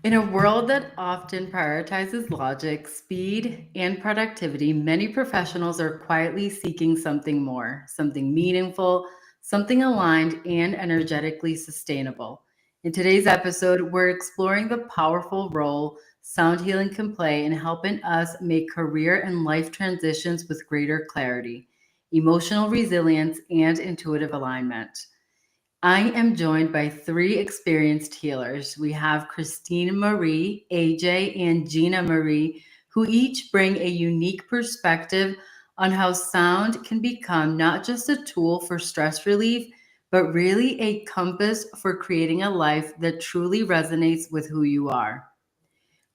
In a world that often prioritizes logic, speed, and productivity, many professionals are quietly seeking something more, something meaningful, something aligned, and energetically sustainable. In today's episode, we're exploring the powerful role sound healing can play in helping us make career and life transitions with greater clarity, emotional resilience, and intuitive alignment. I am joined by three experienced healers. We have Christine Marie, AJ, and Gina Marie, who each bring a unique perspective on how sound can become not just a tool for stress relief, but really a compass for creating a life that truly resonates with who you are.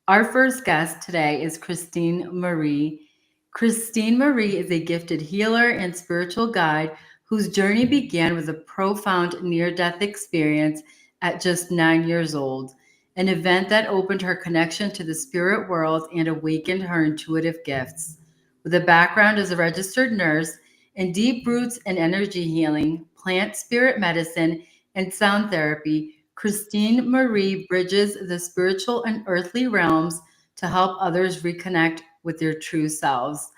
Our first guest today is Christine Marie. Christine Marie is a gifted healer and spiritual guide whose journey began with a profound near death experience at just 9 years old, an event that opened her connection to the spirit world and awakened her intuitive gifts. With a background as a registered nurse and deep roots in energy healing, plant spirit medicine, and sound therapy, Christine Marie bridges the spiritual and earthly realms to help others reconnect with their true selves.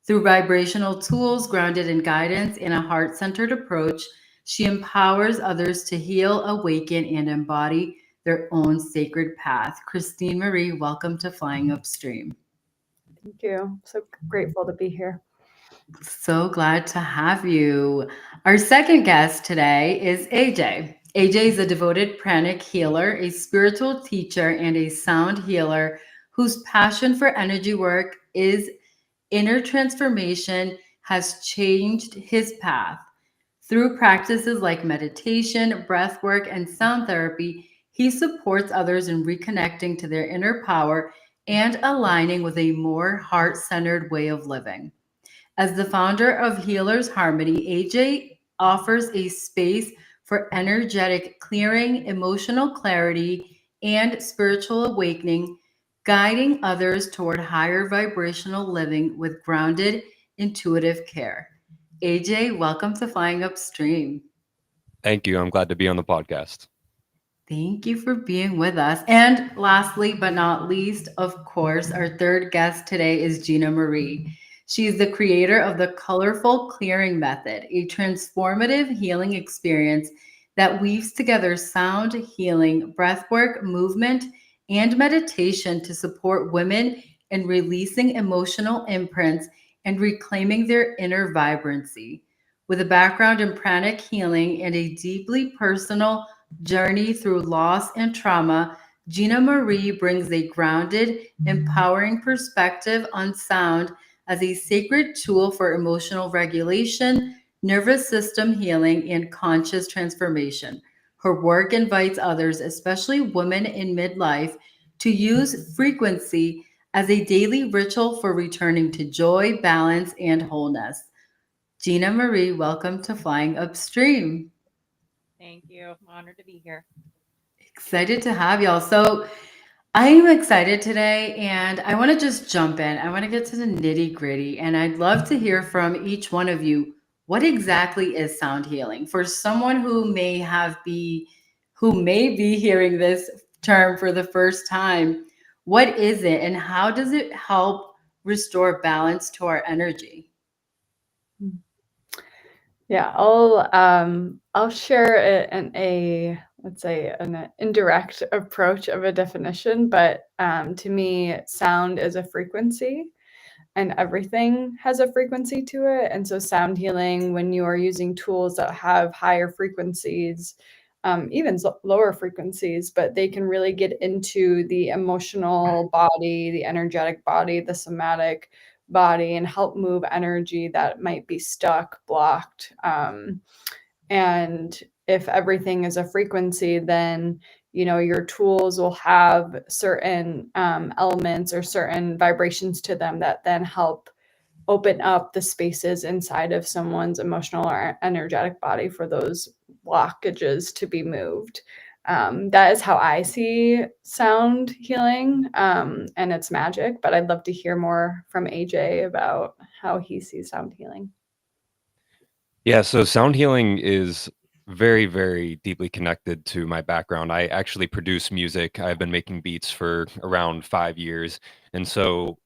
Through vibrational tools grounded in guidance and a heart centered approach, she empowers others to heal, awaken, and embody their own sacred path. Christine Marie, welcome to Flying Upstream. Thank you. So grateful to be here. So glad to have you. Our second guest today is AJ. AJ is a devoted pranic healer, a spiritual teacher, and a sound healer whose passion for energy work is inner transformation has changed his path. Through practices like meditation, breath work, and sound therapy, he supports others in reconnecting to their inner power and aligning with a more heart centered way of living. As the founder of Healers Harmony, AJ offers a space for energetic clearing, emotional clarity, and spiritual awakening, guiding others toward higher vibrational living with grounded, intuitive care. AJ, welcome to Flying Upstream. Thank you. I'm glad to be on the podcast. Thank you for being with us. And lastly, but not least, of course, our third guest today is Gina Marie. She's the creator of the Colorful Clearing Method, a transformative healing experience that weaves together sound healing, breathwork, movement, and meditation to support women in releasing emotional imprints and reclaiming their inner vibrancy. With a background in pranic healing and a deeply personal journey through loss and trauma, Gina Marie brings a grounded, empowering perspective on sound as a sacred tool for emotional regulation, nervous system healing, and conscious transformation. Her work invites others, especially women in midlife, to use frequency as a daily ritual for returning to joy, balance, and wholeness. Gina Marie, welcome to Flying Upstream. Thank you. I'm honored to be here. Excited to have y'all. So, I am excited today and I want to just jump in. I want to get to the nitty gritty and I'd love to hear from each one of you. What exactly is sound healing? For someone who may be hearing this term for the first time, what is it and how does it help restore balance to our energy? Yeah, I'll share a let's say an indirect approach of a definition, but to me, sound is a frequency, and everything has a frequency to it. And so, sound healing, when you are using tools that have higher frequencies, even lower frequencies, but they can really get into the emotional body, the energetic body, the somatic body, and help move energy that might be stuck, blocked. And if everything is a frequency, then your tools will have certain elements or certain vibrations to them that then help open up the spaces inside of someone's emotional or energetic body for those blockages to be moved. That is how I see sound healing, and it's magic. But I'd love to hear more from AJ about how he sees sound healing. Yeah, so sound healing is very, very deeply connected to my background. I actually produce music. I've been making beats for around 5 years. And so,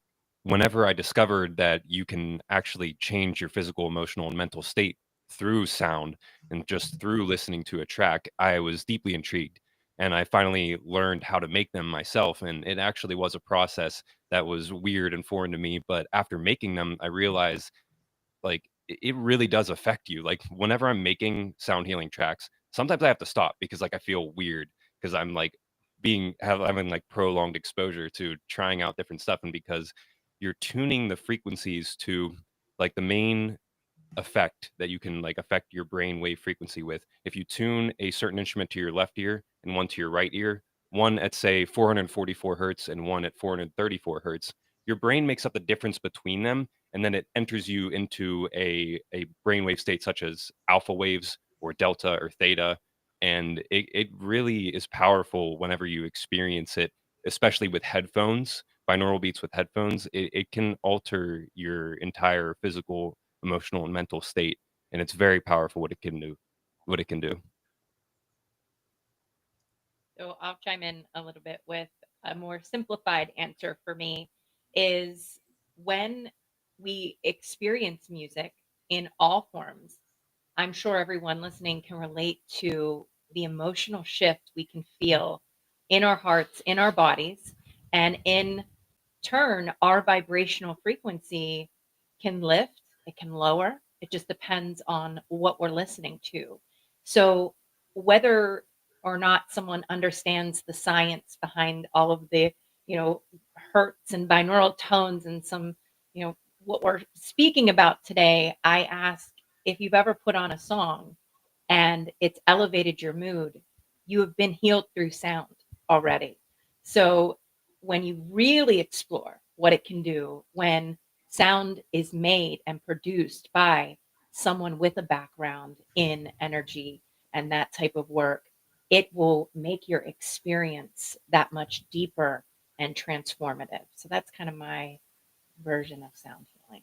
whenever I discovered that you can actually change your physical, emotional, and mental state through sound and just through listening to a track, I was deeply intrigued. And I finally learned how to make them myself. And it actually was a process that was weird and foreign to me. But after making them, I realized like it really does affect you. Like whenever I'm making sound healing tracks, sometimes I have to stop because like I feel weird because I'm like having like prolonged exposure to trying out different stuff, and because you're tuning the frequencies to like the main effect that you can like affect your brain wave frequency with. If you tune a certain instrument to your left ear and one to your right ear, one at say 444 hertz and one at 434 hertz, your brain makes up the difference between them, and then it enters you into a brainwave state such as alpha waves or delta or theta. And it really is powerful whenever you experience it, especially with headphones, binaural beats with headphones. It can alter your entire physical, emotional, and mental state, and it's very powerful what it can do. What it can do. So I'll chime in a little bit with a more simplified answer for me is when we experience music in all forms, I'm sure everyone listening can relate to the emotional shift we can feel in our hearts, in our bodies, and in turn, our vibrational frequency can lift, it can lower. It just depends on what we're listening to. So, whether or not someone understands the science behind all of the, you know, hertz and binaural tones and some, what we're speaking about today, I ask if you've ever put on a song and it's elevated your mood, you have been healed through sound already. So when you really explore what it can do when sound is made and produced by someone with a background in energy and that type of work, it will make your experience that much deeper and transformative. So that's kind of my version of sound healing.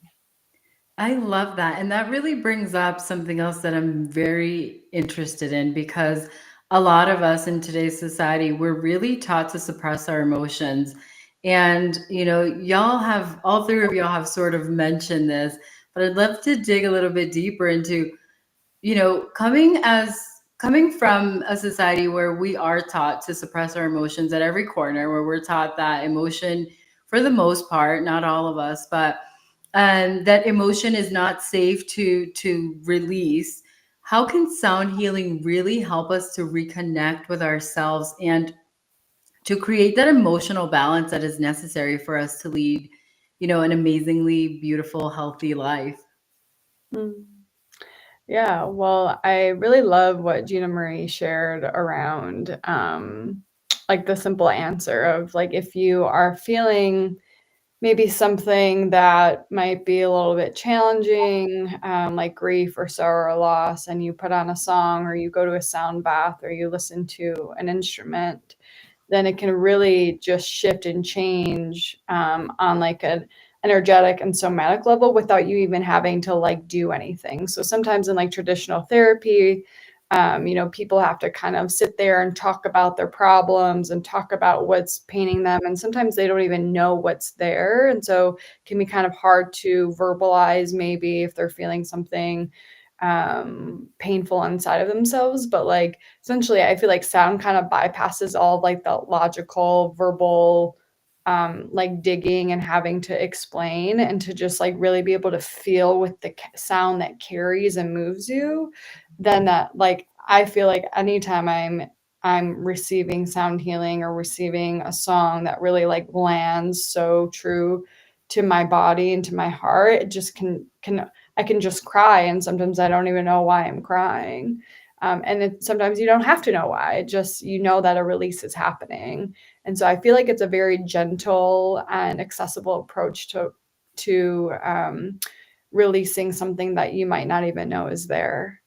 I love that. And that really brings up something else that I'm very interested in, because a lot of us in today's society, we're really taught to suppress our emotions. And, y'all have, all three of y'all have sort of mentioned this, but I'd love to dig a little bit deeper into, coming from a society where we are taught to suppress our emotions at every corner, where we're taught that emotion, for the most part, not all of us, but that emotion is not safe to release. How can sound healing really help us to reconnect with ourselves and to create that emotional balance that is necessary for us to lead, an amazingly beautiful, healthy life? Mm. Yeah, well, I really love what Gina Marie shared around like the simple answer of like if you are feeling maybe something that might be a little bit challenging, like grief or sorrow or loss, and you put on a song or you go to a sound bath or you listen to an instrument, then it can really just shift and change on like an energetic and somatic level without you even having to like do anything. So sometimes in like traditional therapy, people have to kind of sit there and talk about their problems and talk about what's paining them. And sometimes they don't even know what's there. And so it can be kind of hard to verbalize maybe if they're feeling something painful inside of themselves. But like essentially, I feel like sound kind of bypasses all of like the logical, verbal, like digging and having to explain, and to just like really be able to feel with the sound that carries and moves you. Then that like I feel like anytime I'm receiving sound healing or receiving a song that really like lands so true to my body and to my heart, it just can I can just cry, and sometimes I don't even know why I'm crying. Sometimes you don't have to know why. It just you know that a release is happening, and so I feel like it's a very gentle and accessible approach to releasing something that you might not even know is there.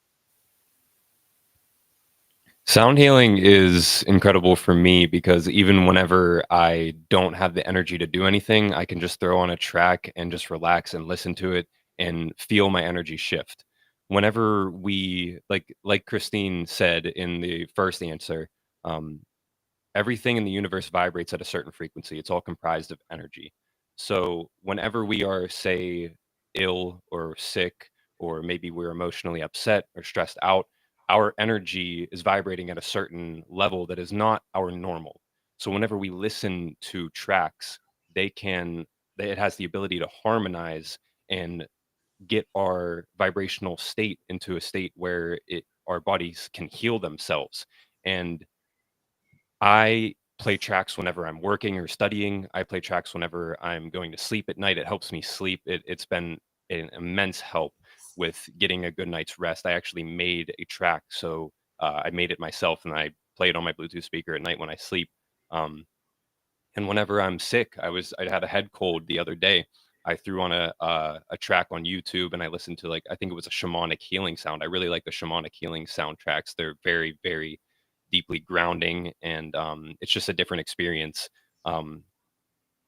Sound healing is incredible for me because even whenever I don't have the energy to do anything, I can just throw on a track and just relax and listen to it and feel my energy shift. whenever we like Christine said in the first answer, um, everything in the universe vibrates at a certain frequency. It's all comprised of energy. So whenever we are, say, ill or sick, or maybe we're emotionally upset or stressed out, our energy is vibrating at a certain level that is not our normal. So whenever we listen to tracks, they can, it has the ability to harmonize and get our vibrational state into a state where our bodies can heal themselves. And I play tracks whenever I'm working or studying. I play tracks whenever I'm going to sleep at night. It helps me sleep. It's been an immense help with getting a good night's rest. I actually made a track, so I made it myself, and I play it on my Bluetooth speaker at night when I sleep. Um, and whenever I'm sick, I had a head cold the other day. I threw on a track on YouTube, and I listened to, like, I think it was a shamanic healing sound. I really like the shamanic healing soundtracks. They're very, very deeply grounding, and it's just a different experience. Um,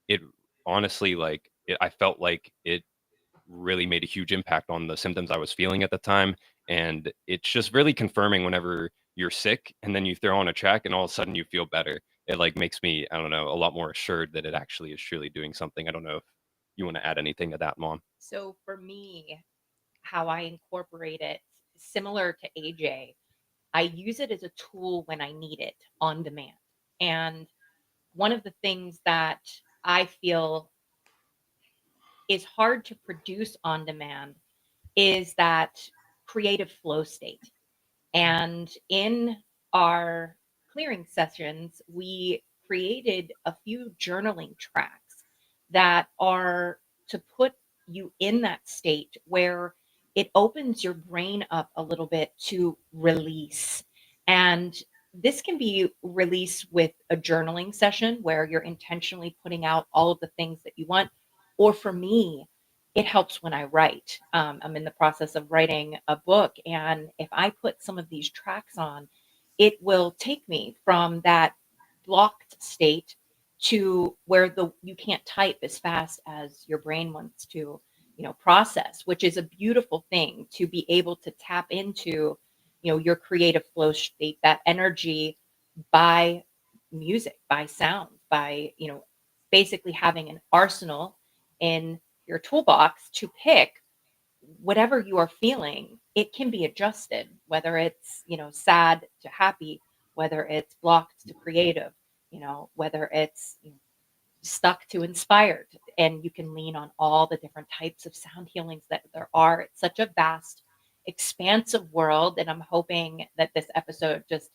it honestly, like, I felt like it really made a huge impact on the symptoms I was feeling at the time. And it's just really confirming whenever you're sick and then you throw on a track and all of a sudden you feel better. It like makes me, I don't know, a lot more assured that it actually is truly doing something. I don't know if you want to add anything to that, Mom. So for me, how I incorporate it, similar to AJ, I use it as a tool when I need it on demand. And one of the things that I feel is hard to produce on demand is that creative flow state. And in our clearing sessions, we created a few journaling tracks that are to put you in that state where it opens your brain up a little bit to release. And this can be released with a journaling session where you're intentionally putting out all of the things that you want. Or for me, it helps when I write. I'm in the process of writing a book, and if I put some of these tracks on, it will take me from that blocked state to where the you can't type as fast as your brain wants to, process, which is a beautiful thing to be able to tap into, your creative flow state, that energy by music, by sound, by, basically having an arsenal in your toolbox to pick whatever you are feeling. It can be adjusted, whether it's, sad to happy, whether it's blocked to creative, whether it's, stuck to inspired. And you can lean on all the different types of sound healings that there are. It's such a vast, expansive world. And I'm hoping that this episode just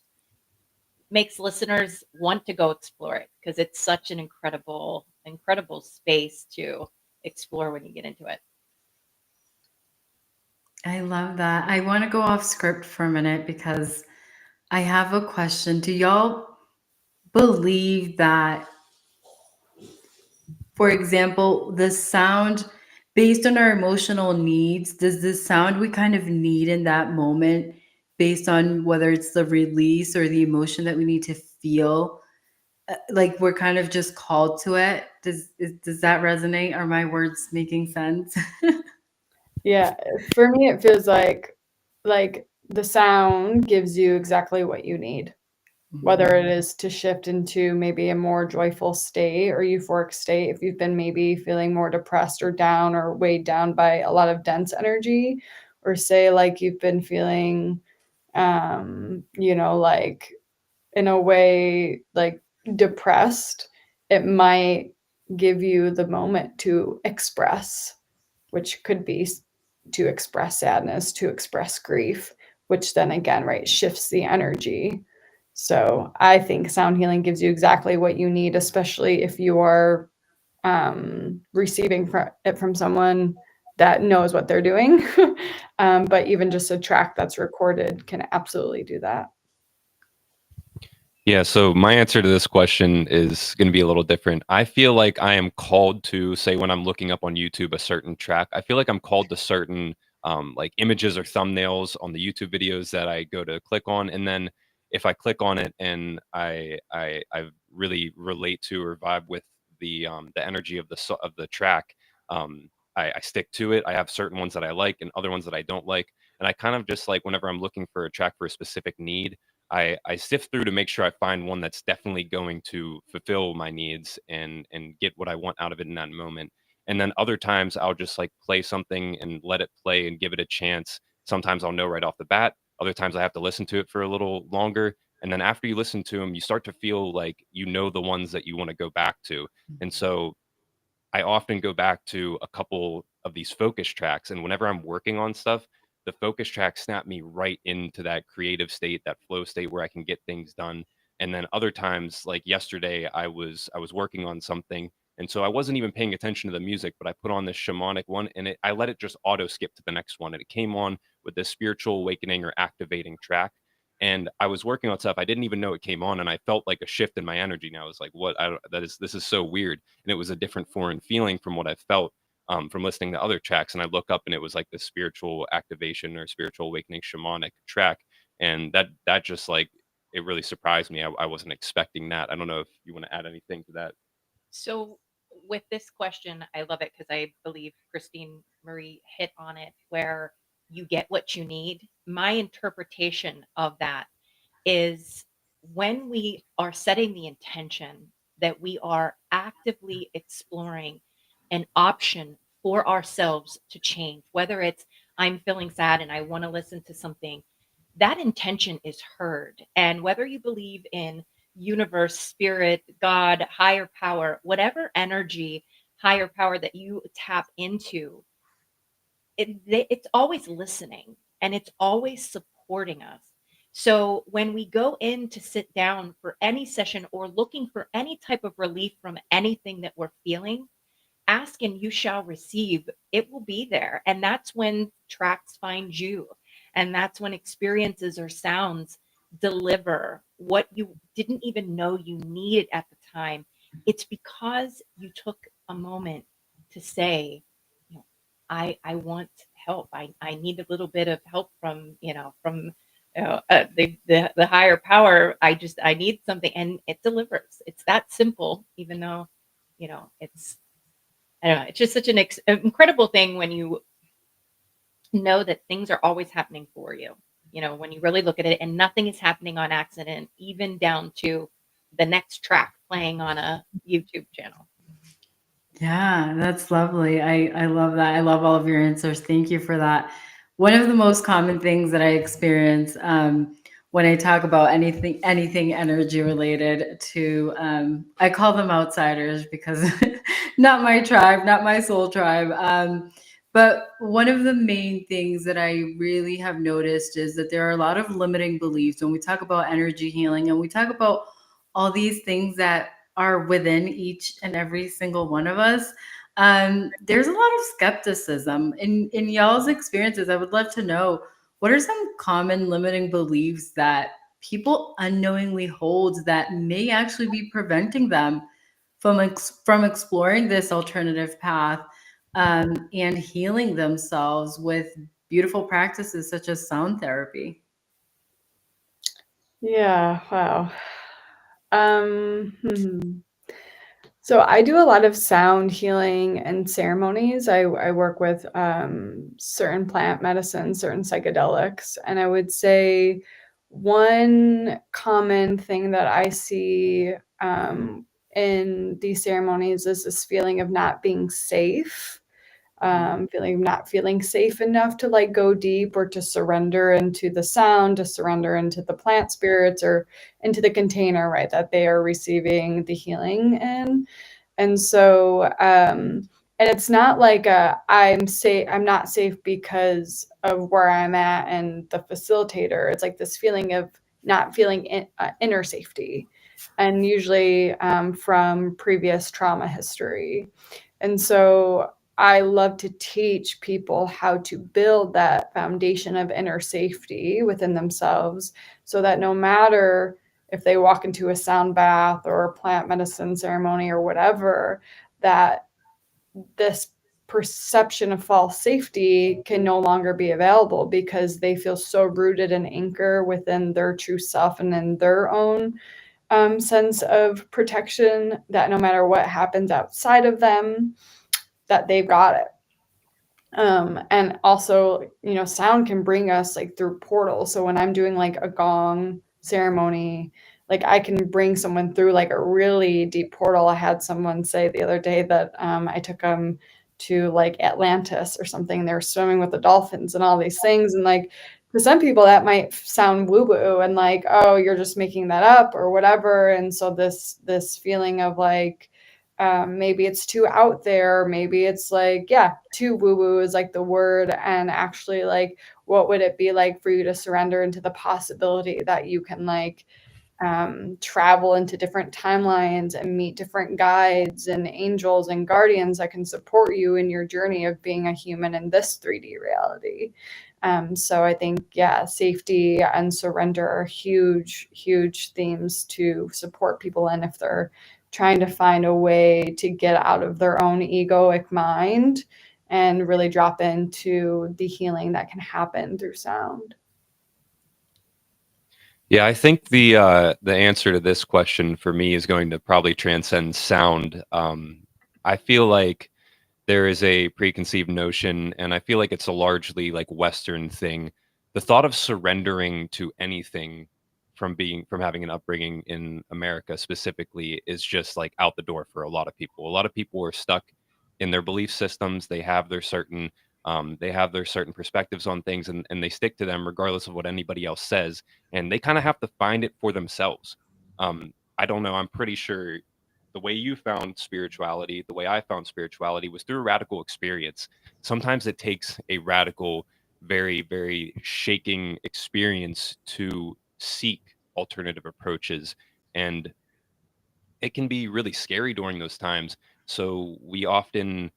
makes listeners want to go explore it, because it's such an incredible, incredible space to explore when you get into it. I love that. I want to go off script for a minute because I have a question. Do y'all believe that, for example, the sound based on our emotional needs, does the sound we kind of need in that moment, based on whether it's the release or the emotion that we need to feel, like we're kind of just called to it? Does that resonate? Are my words making sense? Yeah, for me, it feels like the sound gives you exactly what you need, whether it is to shift into maybe a more joyful state or euphoric state. If you've been maybe feeling more depressed or down or weighed down by a lot of dense energy, or say like you've been feeling, like in a way like depressed, it might give you the moment to express, which could be to express sadness, to express grief, which then again, right, shifts the energy. So I think sound healing gives you exactly what you need, especially if you are receiving it from someone that knows what they're doing. But even just a track that's recorded can absolutely do that. Yeah, so my answer to this question is going to be a little different. I feel like I am called to, say, when I'm looking up on YouTube a certain track, I feel like I'm called to certain like images or thumbnails on the YouTube videos that I go to click on, and then if I click on it and I really relate to or vibe with the energy of the track, I stick to it. I have certain ones that I like and other ones that I don't like, And I kind of just like whenever I'm looking for a track for a specific need, I sift through to make sure I find one that's definitely going to fulfill my needs and get what I want out of it in that moment. And then other times I'll just like play something and let it play and give it a chance. Sometimes I'll know right off the bat. Other times I have to listen to it for a little longer. And then after you listen to them, you start to feel like you know the ones that you want to go back to. And so I often go back to a couple of these focus tracks, and whenever I'm working on stuff, the focus tracks snap me right into that creative state, that flow state where I can get things done. And then other times, like yesterday, I was working on something, and so I wasn't even paying attention to the music, but I put on this shamanic one, and I let it just auto skip to the next one, and it came on with this spiritual awakening or activating track. And I was working on stuff I didn't even know it came on, and I felt like a shift in my energy. Now I was like, "What? I don't, that is this is so weird." And it was a different foreign feeling from what I felt from listening to other tracks. And I look up and it was like the spiritual activation or spiritual awakening shamanic track. And that just like it really surprised me. I wasn't expecting that. I don't know if you want to add anything to that. So with this question, I love it because I believe Christine Marie hit on it where you get what you need. My interpretation of that is when we are setting the intention that we are actively exploring an option for ourselves to change, whether it's I'm feeling sad and I want to listen to something, that intention is heard. And whether you believe in universe, spirit, God, higher power, whatever energy, higher power that you tap into, it's always listening and it's always supporting us. So when we go in to sit down for any session or looking for any type of relief from anything that we're feeling, ask and you shall receive. It will be there. And that's when tracks find you. And that's when experiences or sounds deliver what you didn't even know you needed at the time. It's because you took a moment to say, you know, I want help. I need a little bit of help from, the higher power. I need something, and it delivers. It's that simple, even though, it's I don't know. It's just such an incredible thing when you know that things are always happening for you. When you really look at it, and nothing is happening on accident, even down to the next track playing on a YouTube channel. Yeah, that's lovely. I love that. I love all of your answers. Thank you for that. One of the most common things that I experience when I talk about anything energy related to, I call them outsiders because not my tribe, not my soul tribe. But one of the main things that I really have noticed is that there are a lot of limiting beliefs when we talk about energy healing and we talk about all these things that are within each and every single one of us. There's a lot of skepticism in y'all's experiences. I would love to know what are some common limiting beliefs that people unknowingly hold that may actually be preventing them from exploring this alternative path and healing themselves with beautiful practices such as sound therapy. Yeah, wow. So I do a lot of sound healing and ceremonies. I work with certain plant medicines, certain psychedelics, and I would say one common thing that I see in these ceremonies is this feeling of not being safe, not feeling safe enough to like go deep or to surrender into the sound, to surrender into the plant spirits or into the container, right, that they are receiving the healing in. And so, and it's not like I'm not safe because of where I'm at and the facilitator. It's like this feeling of not feeling inner safety, and usually from previous trauma history. And so I love to teach people how to build that foundation of inner safety within themselves so that no matter if they walk into a sound bath or a plant medicine ceremony or whatever, that this perception of false safety can no longer be available because they feel so rooted and anchored within their true self and in their own sense of protection that no matter what happens outside of them, that they've got it. And also, sound can bring us like through portals. So when I'm doing like a gong ceremony, like I can bring someone through like a really deep portal. I had someone say the other day that I took them to like Atlantis or something. They were swimming with the dolphins and all these things. And like for some people that might sound woo woo and like, oh, you're just making that up or whatever. And so this feeling of like, maybe it's too out there, maybe it's like, yeah, too woo woo is like the word. And actually, like, what would it be like for you to surrender into the possibility that you can like travel into different timelines and meet different guides and angels and guardians that can support you in your journey of being a human in this 3D reality. So I think, yeah, safety and surrender are huge, huge themes to support people in if they're trying to find a way to get out of their own egoic mind and really drop into the healing that can happen through sound. Yeah, I think the answer to this question for me is going to probably transcend sound. I feel like there is a preconceived notion, and I feel like it's a largely like Western thing. The thought of surrendering to anything from having an upbringing in America specifically is just like out the door for a lot of people. A lot of people are stuck in their belief systems. They have their certain perspectives on things, and they stick to them regardless of what anybody else says. And they kind of have to find it for themselves. I don't know. I'm pretty sure the way you found spirituality, the way I found spirituality was through a radical experience. Sometimes it takes a radical, very, very shaking experience to seek alternative approaches. And it can be really scary during those times. So we often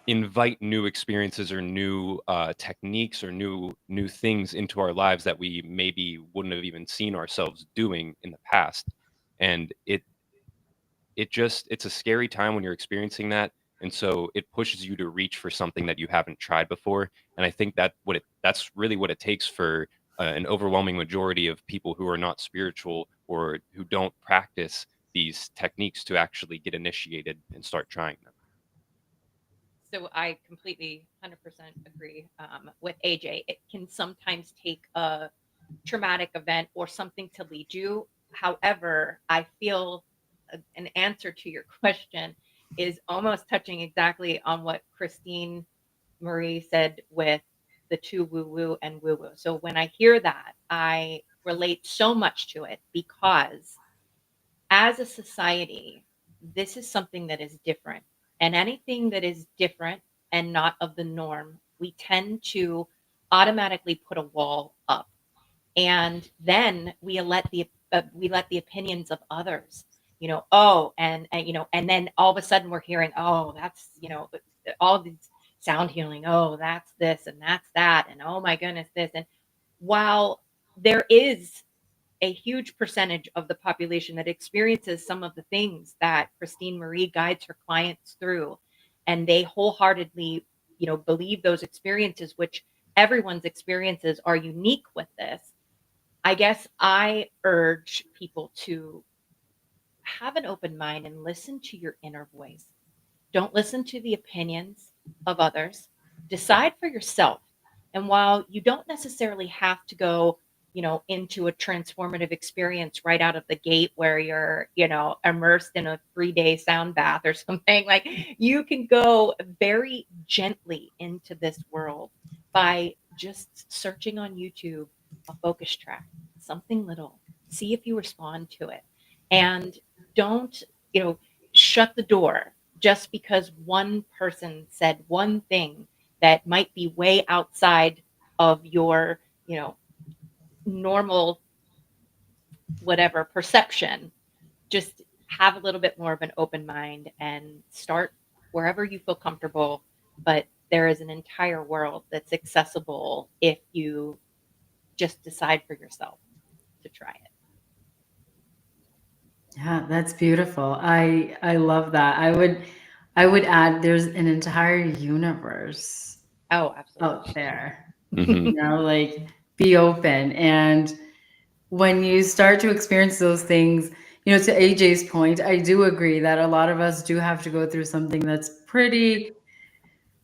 invite new experiences or new techniques or new things into our lives that we maybe wouldn't have even seen ourselves doing in the past. And it's a scary time when you're experiencing that, and so it pushes you to reach for something that you haven't tried before. And I think that's really what it takes for an overwhelming majority of people who are not spiritual or who don't practice these techniques to actually get initiated and start trying them. So I completely 100% agree with AJ. It can sometimes take a traumatic event or something to lead you. However, I feel an answer to your question is almost touching exactly on what Christine Marie said with the two woo woo and woo woo. So when I hear that, I relate so much to it because as a society, this is something that is different. And anything that is different and not of the norm, we tend to automatically put a wall up. And then we let the opinions of others, oh, and then all of a sudden we're hearing, oh, that's, all these sound healing, oh, that's this and that's that, and oh my goodness, this. And while there is a huge percentage of the population that experiences some of the things that Christine Marie guides her clients through, and they wholeheartedly, believe those experiences, which everyone's experiences are unique with this. I guess I urge people to have an open mind and listen to your inner voice. Don't listen to the opinions of others. Decide for yourself. And while you don't necessarily have to go, into a transformative experience right out of the gate where you're, immersed in a 3-day sound bath or something, like you can go very gently into this world by just searching on YouTube a focus track, something little, see if you respond to it. And don't, shut the door just because one person said one thing that might be way outside of your, normal whatever perception. Just have a little bit more of an open mind and start wherever you feel comfortable. But there is an entire world that's accessible if you just decide for yourself to try it. Yeah, that's beautiful. I love that. I would add there's an entire universe Oh, out absolutely. there. Mhm. Like be open. And when you start to experience those things, to AJ's point, I do agree that a lot of us do have to go through something that's pretty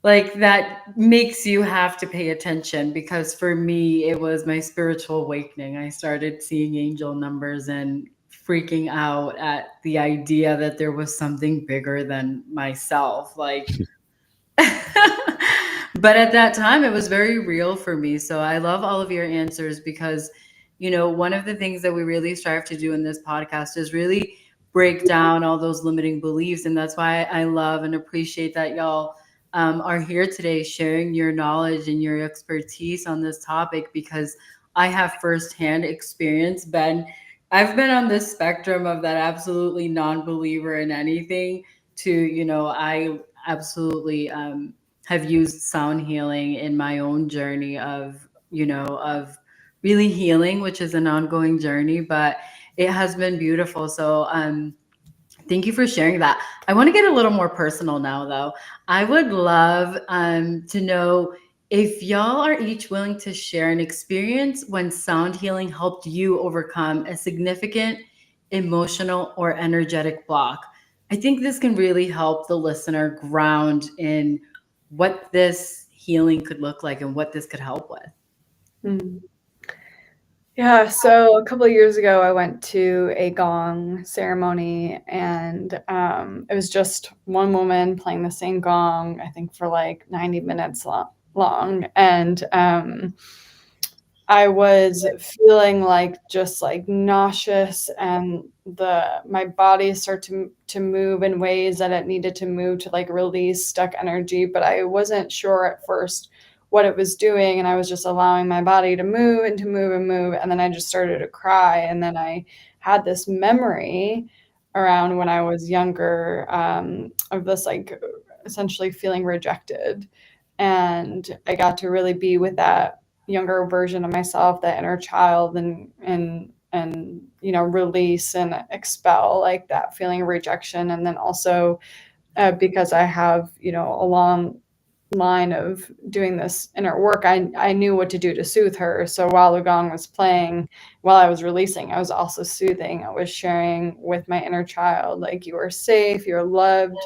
like that makes you have to pay attention, because for me it was my spiritual awakening. I started seeing angel numbers and freaking out at the idea that there was something bigger than myself, like but at that time it was very real for me. So I love all of your answers, because one of the things that we really strive to do in this podcast is really break down all those limiting beliefs. And that's why I love and appreciate that y'all are here today sharing your knowledge and your expertise on this topic, because I have firsthand experience. I've been on this spectrum of that absolutely non-believer in anything to I absolutely have used sound healing in my own journey of really healing, which is an ongoing journey, but it has been beautiful. So thank you for sharing that. I want to get a little more personal now, though. I would love to know if y'all are each willing to share an experience when sound healing helped you overcome a significant emotional or energetic block. I think this can really help the listener ground in what this healing could look like and what this could help with. Mm. Yeah, so a couple of years ago, I went to a gong ceremony, and it was just one woman playing the same gong, I think for like 90 minutes long. And I was feeling like just like nauseous, and my body started to move in ways that it needed to move to like release stuck energy, but I wasn't sure at first what it was doing, and I was just allowing my body to move and to move and move, and then I just started to cry. And then I had this memory around when I was younger, of this like essentially feeling rejected, and I got to really be with that younger version of myself, that inner child, and release and expel like that feeling of rejection. And then also because I have a long line of doing this inner work, I knew what to do to soothe her. So while the gong was playing, while I was releasing, I was also soothing. I was sharing with my inner child, like, you are safe, you're loved,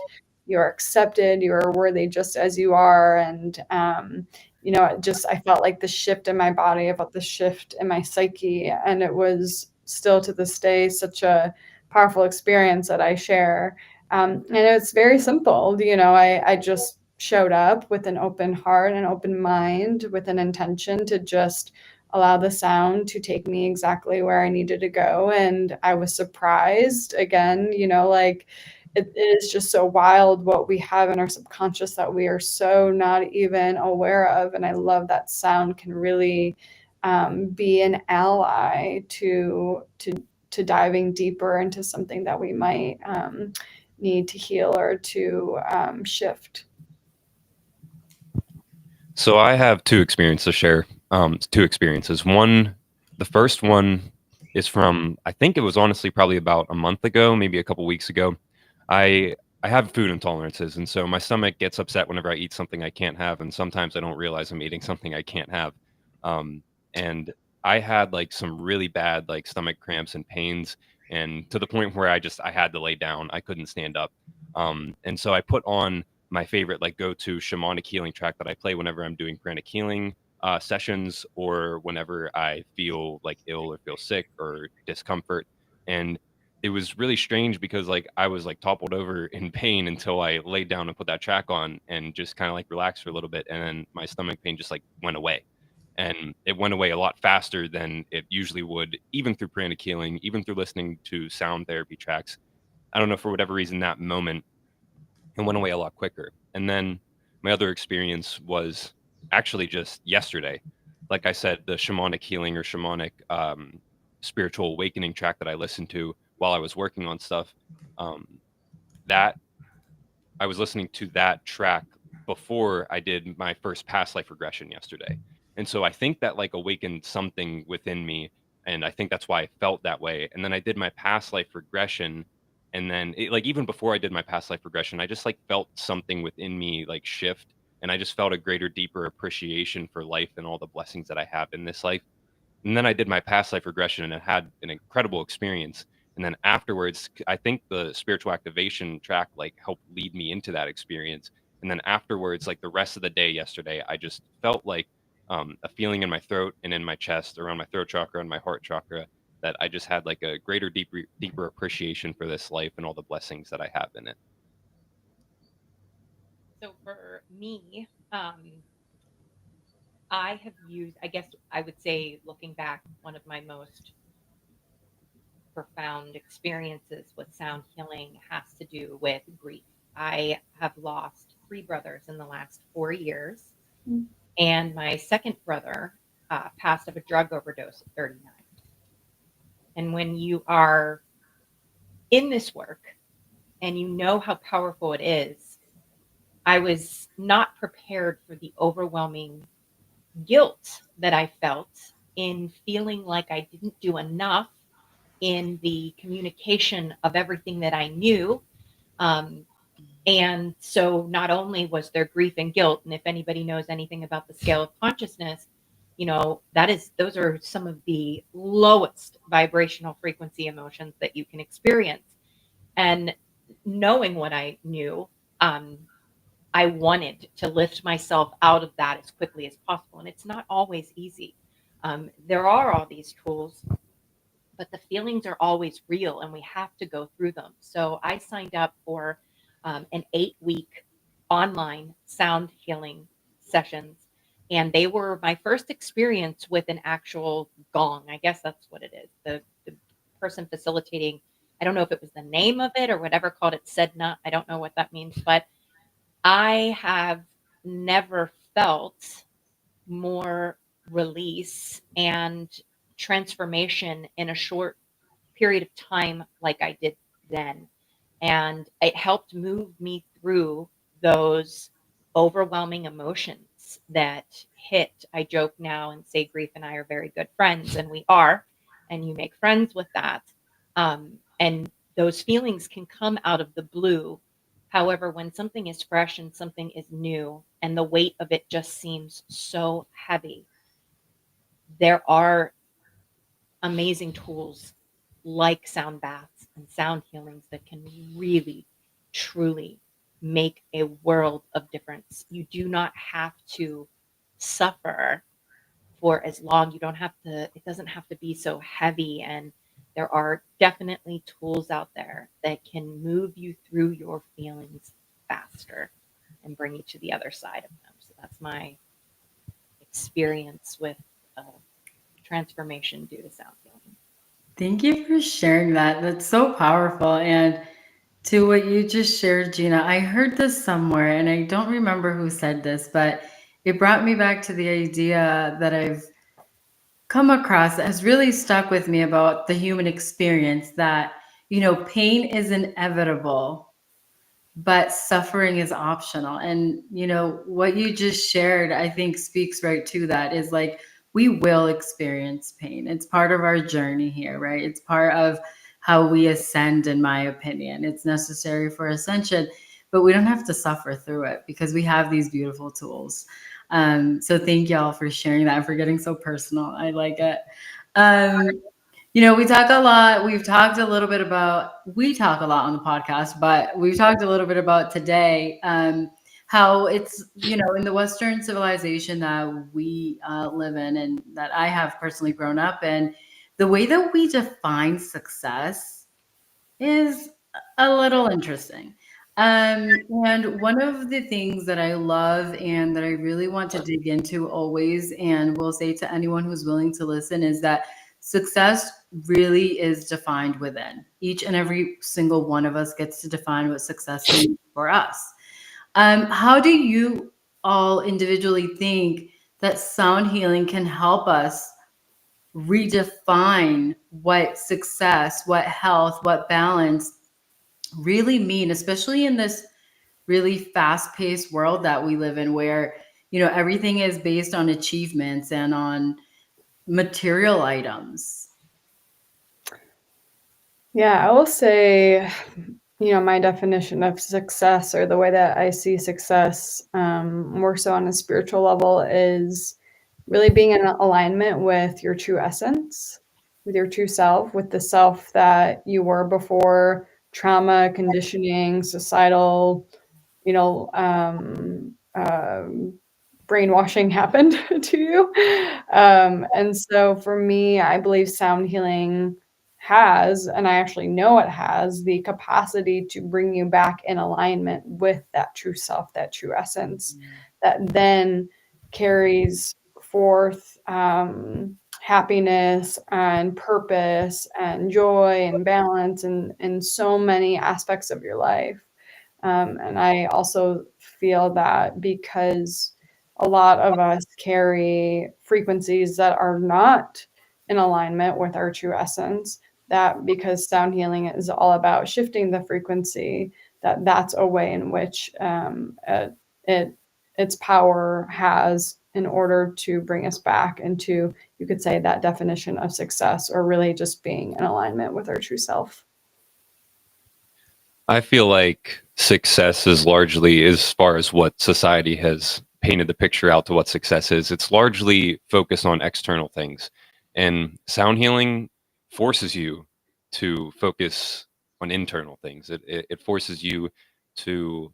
you're accepted, you are worthy just as you are. And I felt like the shift in my body, I felt the shift in my psyche, and it was still to this day such a powerful experience that I share. And it's very simple. I just showed up with an open heart and open mind, with an intention to just allow the sound to take me exactly where I needed to go. And I was surprised again, like, it is just so wild what we have in our subconscious that we are so not even aware of. And I love that sound can really be an ally to diving deeper into something that we might need to heal or to shift. So I have two experiences to share. Two experiences. The first one is from, I think it was honestly probably about a month ago, maybe a couple weeks ago. I have food intolerances, and so my stomach gets upset whenever I eat something I can't have, and sometimes I don't realize I'm eating something I can't have. And I had like some really bad like stomach cramps and pains, and to the point where I had to lay down. I couldn't stand up. And so I put on my favorite like go-to shamanic healing track that I play whenever I'm doing pranic healing sessions, or whenever I feel like ill or feel sick or discomfort. And it was really strange because like I was like toppled over in pain until I laid down and put that track on and just kind of like relaxed for a little bit, and then my stomach pain just like went away. And it went away a lot faster than it usually would, even through pranic healing, even through listening to sound therapy tracks. I don't know, for whatever reason, that moment, it went away a lot quicker. And then my other experience was actually just yesterday. Like I said, the shamanic healing or shamanic spiritual awakening track that I listened to while I was working on stuff, that I was listening to that track before I did my first past life regression yesterday. And so I think that like awakened something within me. And I think that's why I felt that way. And then I did my past life regression. And then like even before I did my past life regression, I just like felt something within me like shift. And I just felt a greater, deeper appreciation for life and all the blessings that I have in this life. And then I did my past life regression, and it had an incredible experience. And then afterwards, I think the spiritual activation track like helped lead me into that experience. And then afterwards, like the rest of the day yesterday, I just felt like a feeling in my throat and in my chest, around my throat chakra and my heart chakra, that I just had like a greater, deeper appreciation for this life and all the blessings that I have in it. So for me, I have used, I guess I would say, looking back, one of my most profound experiences with sound healing has to do with grief. I have lost 3 brothers in the last 4 years, Mm. and my second brother passed of a drug overdose at 39. And when you are in this work and you know how powerful it is, I was not prepared for the overwhelming guilt that I felt in feeling like I didn't do enough in the communication of everything that I knew. Um, and so not only was there grief and guilt, and if anybody knows anything about the scale of consciousness, those are some of the lowest vibrational frequency emotions that you can experience. And knowing what I knew, um, I wanted to lift myself out of that as quickly as possible. And it's not always easy. There are all these tools, but the feelings are always real and we have to go through them. So I signed up for an 8-week online sound healing sessions. And they were my first experience with an actual gong. I guess that's what it is. The person facilitating, I don't know if it was the name of it or whatever, called it Sedna. I don't know what that means, but I have never felt more release and transformation in a short period of time like I did then. And it helped move me through those overwhelming emotions that hit. I joke now and say grief and I are very good friends, and we are, and you make friends with that. And those feelings can come out of the blue. However, when something is fresh and something is new and the weight of it just seems so heavy, there are amazing tools like sound baths and sound healings that can really, truly make a world of difference. You do not have to suffer for as long. You don't have to, it doesn't have to be so heavy. And there are definitely tools out there that can move you through your feelings faster and bring you to the other side of them. So that's my experience with uh, transformation due to sound healing. Thank you for sharing that. That's so powerful. And to what you just shared, Gina, I heard this somewhere and I don't remember who said this, but it brought me back to the idea that I've come across that has really stuck with me about the human experience, that, pain is inevitable, but suffering is optional. And, what you just shared, I think speaks right to that, is like, we will experience pain. It's part of our journey here, right? It's part of how we ascend, in my opinion. It's necessary for ascension, but we don't have to suffer through it because we have these beautiful tools. So thank y'all for sharing that and for getting so personal. I like it. We talk a lot. We talk a lot on the podcast, but we've talked a little bit about today how it's, in the Western civilization that we live in and that I have personally grown up in, the way that we define success is a little interesting. And one of the things that I love and that I really want to dig into always, and will say to anyone who's willing to listen, is that success really is defined within. Each and every single one of us gets to define what success means for us. How do you all individually think that sound healing can help us redefine what success, what health, what balance really mean, especially in this really fast-paced world that we live in, where everything is based on achievements and on material items? Yeah, I will say, my definition of success, or the way that I see success, more so on a spiritual level, is really being in alignment with your true essence, with your true self, with the self that you were before trauma, conditioning, societal, brainwashing happened to you. And so for me, I believe sound healing has, and I actually know it has, the capacity to bring you back in alignment with that true self, that true essence, that then carries forth happiness and purpose and joy and balance in so many aspects of your life. And I also feel that because a lot of us carry frequencies that are not in alignment with our true essence, that because sound healing is all about shifting the frequency, that's a way in which its power has in order to bring us back into, you could say, that definition of success, or really just being in alignment with our true self. I feel like success is largely, as far as what society has painted the picture out to what success is, it's largely focused on external things. And sound healing forces you to focus on internal things. It forces you to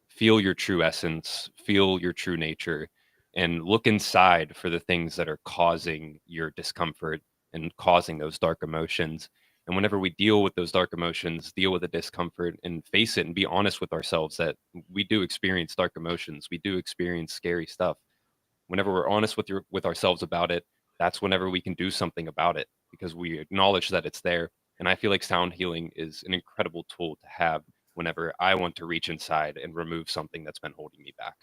feel your true essence, feel your true nature, and look inside for the things that are causing your discomfort and causing those dark emotions. And whenever we deal with those dark emotions, deal with the discomfort and face it and be honest with ourselves that we do experience dark emotions, we do experience scary stuff. Whenever we're honest with ourselves about it, that's whenever we can do something about it, because we acknowledge that it's there. And I feel like sound healing is an incredible tool to have whenever I want to reach inside and remove something that's been holding me back.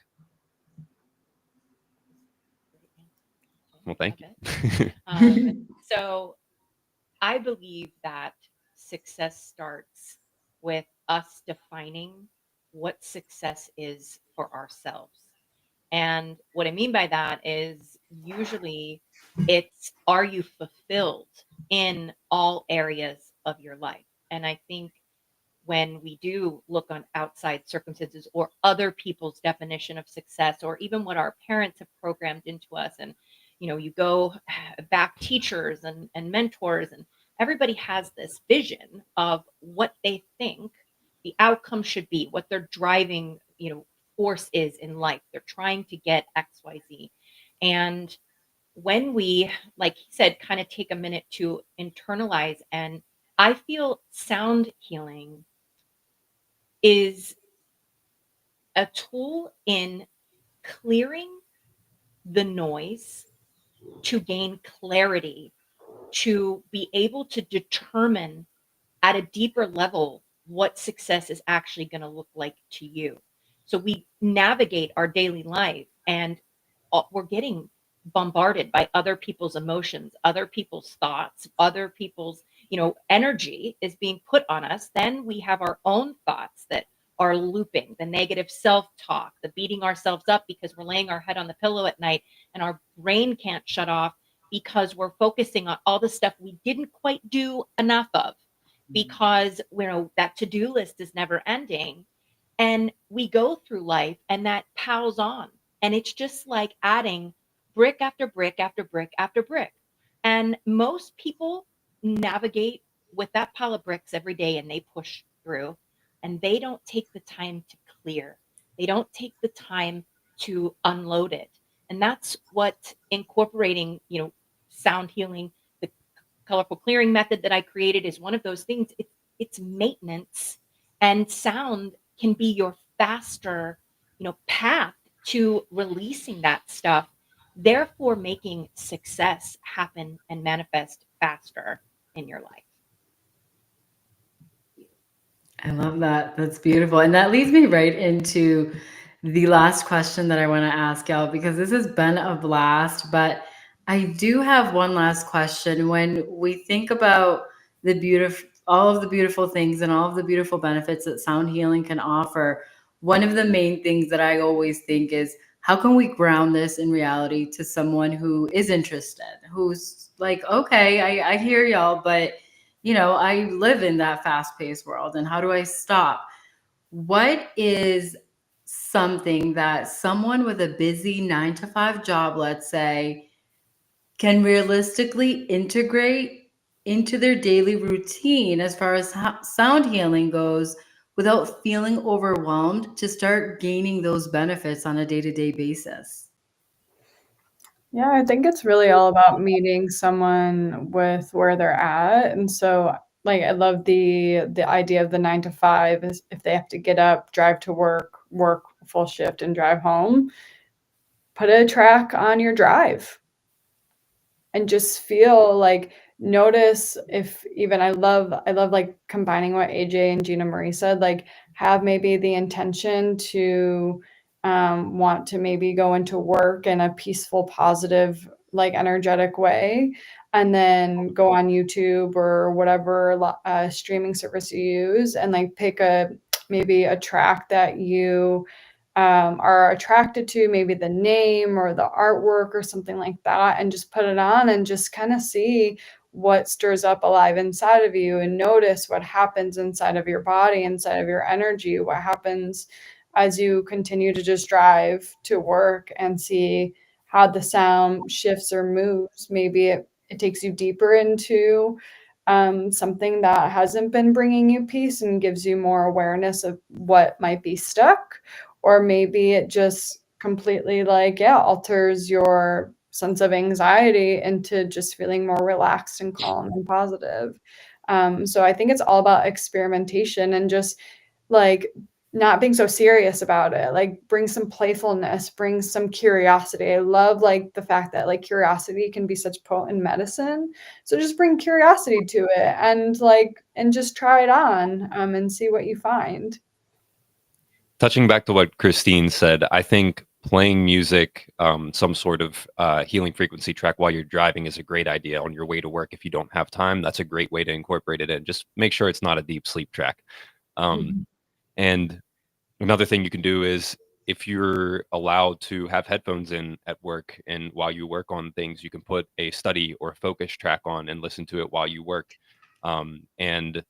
Well, thank you. So I believe that success starts with us defining what success is for ourselves. And what I mean by that is usually it's, are you fulfilled in all areas of your life? And I think when we do look on outside circumstances or other people's definition of success, or even what our parents have programmed into us, and you go back, teachers and mentors, and everybody has this vision of what they think the outcome should be, what their driving force is in life. They're trying to get XYZ. And when we, like he said, kind of take a minute to internalize, and I feel sound healing is a tool in clearing the noise to gain clarity, to be able to determine at a deeper level what success is actually going to look like to you. So we navigate our daily life, and we're getting bombarded by other people's emotions, other people's thoughts, other people's energy is being put on us. Then we have our own thoughts that are looping, the negative self-talk, the beating ourselves up because we're laying our head on the pillow at night and our brain can't shut off because we're focusing on all the stuff we didn't quite do enough of, because that to-do list is never ending. And we go through life and that piles on, and it's just like adding brick after brick after brick after brick. And most people navigate with that pile of bricks every day, and they push through, and they don't take the time to clear. They don't take the time to unload it. And that's what incorporating sound healing, the colorful clearing method that I created, is one of those things. It's maintenance, and sound can be your faster path to releasing that stuff, therefore making success happen and manifest faster in your life. I love that. That's beautiful. And that leads me right into the last question that I want to ask y'all, because this has been a blast. But I do have one last question. When we think about all of the beautiful things and all of the beautiful benefits that sound healing can offer, one of the main things that I always think is, how can we ground this in reality to someone who is interested, who's like, okay, I hear y'all, but I live in that fast-paced world, and how do I stop? What is something that someone with a busy 9 to 5 job, let's say, can realistically integrate into their daily routine as far as sound healing goes, without feeling overwhelmed to start gaining those benefits on a day-to-day basis? Yeah, I think it's really all about meeting someone with where they're at. And so like I love the idea of the 9 to 5 is if they have to get up, drive to work, work full shift and drive home, put a track on your drive and just feel like notice if even I love like combining what AJ and Gina Marie said, like have maybe the intention to want to maybe go into work in a peaceful, positive, like energetic way, and then go on YouTube or whatever streaming service you use and like pick a maybe a track that you are attracted to, maybe the name or the artwork or something like that, and just put it on and just kind of see what stirs up alive inside of you and notice what happens inside of your body, inside of your energy, what happens as you continue to just drive to work and see how the sound shifts or moves. Maybe it takes you deeper into something that hasn't been bringing you peace and gives you more awareness of what might be stuck, or maybe it just completely like alters your sense of anxiety into just feeling more relaxed and calm and positive. So I think it's all about experimentation and just like not being so serious about it, like bring some playfulness, bring some curiosity. I love like the fact that like curiosity can be such potent medicine, so just bring curiosity to it and just try it on and see what you find. Touching back to what Christine said, I think playing music, some sort of healing frequency track while you're driving is a great idea on your way to work. If you don't have time, that's a great way to incorporate it in. Just make sure it's not a deep sleep track. Mhm. And another thing you can do is if you're allowed to have headphones in at work and while you work on things, you can put a study or a focus track on and listen to it while you work. And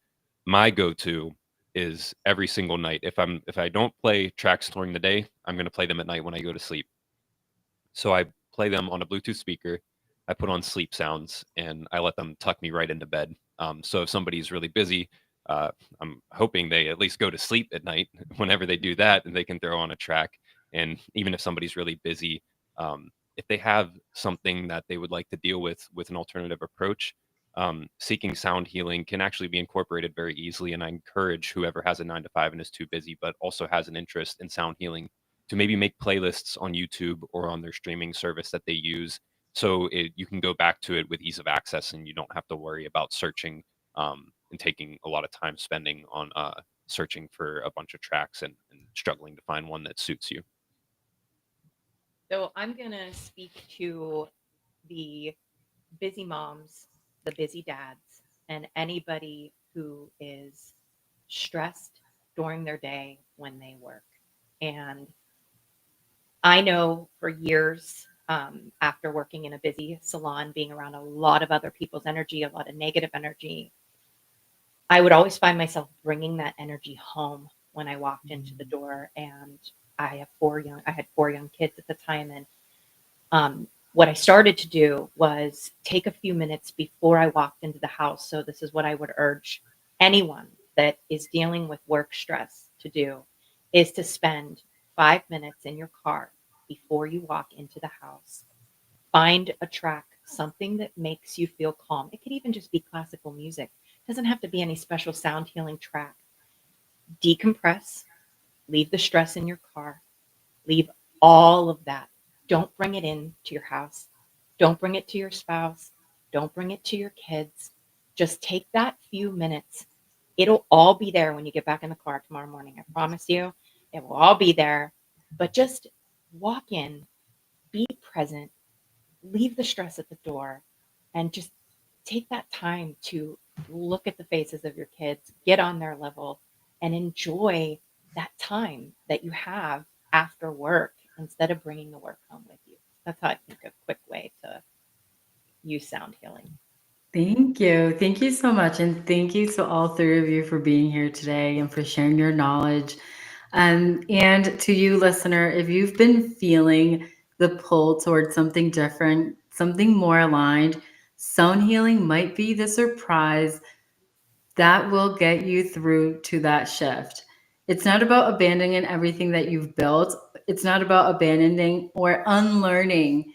my go-to is every single night. If I don't play tracks during the day, I'm going to play them at night when I go to sleep. So I play them on a Bluetooth speaker. I put on sleep sounds and I let them tuck me right into bed. So if somebody's really busy, I'm hoping they at least go to sleep at night. Whenever they do that, and they can throw on a track. And even if somebody's really busy, if they have something that they would like to deal with an alternative approach, seeking sound healing can actually be incorporated very easily. And I encourage whoever has a 9 to 5 and is too busy, but also has an interest in sound healing, to maybe make playlists on YouTube or on their streaming service that they use. So you can go back to it with ease of access and you don't have to worry about searching and taking a lot of time spending on searching for a bunch of tracks and struggling to find one that suits you. So I'm going to speak to the busy moms, the busy dads, and anybody who is stressed during their day when they work. And I know for years, after working in a busy salon, being around a lot of other people's energy, a lot of negative energy, I would always find myself bringing that energy home when I walked into the door. And I had 4 young kids at the time. And what I started to do was take a few minutes before I walked into the house. So this is what I would urge anyone that is dealing with work stress to do, is to spend 5 minutes in your car before you walk into the house. Find a track, something that makes you feel calm. It could even just be classical music. It doesn't have to be any special sound healing track. Decompress, leave the stress in your car, leave all of that. Don't bring it into your house. Don't bring it to your spouse. Don't bring it to your kids. Just take that few minutes. It'll all be there when you get back in the car tomorrow morning. I promise you, it will all be there. But just walk in, be present, leave the stress at the door, and just take that time to look at the faces of your kids, get on their level, and enjoy that time that you have after work instead of bringing the work home with you. That's how I think a quick way to use sound healing. Thank you. Thank you so much. And thank you to all three of you for being here today and for sharing your knowledge. And to you, listener, if you've been feeling the pull towards something different, something more aligned, sound healing might be the surprise that will get you through to that shift. It's not about abandoning everything that you've built. It's not about abandoning or unlearning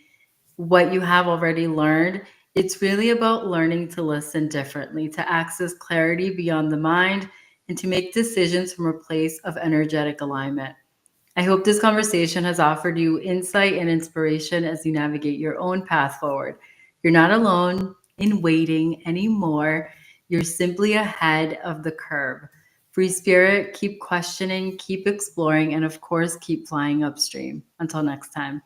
what you have already learned. It's really about learning to listen differently, to access clarity beyond the mind, and to make decisions from a place of energetic alignment. I hope this conversation has offered you insight and inspiration as you navigate your own path forward. You're not alone in waiting anymore. You're simply ahead of the curve. Free spirit, keep questioning, keep exploring, and of course, keep flying upstream. Until next time.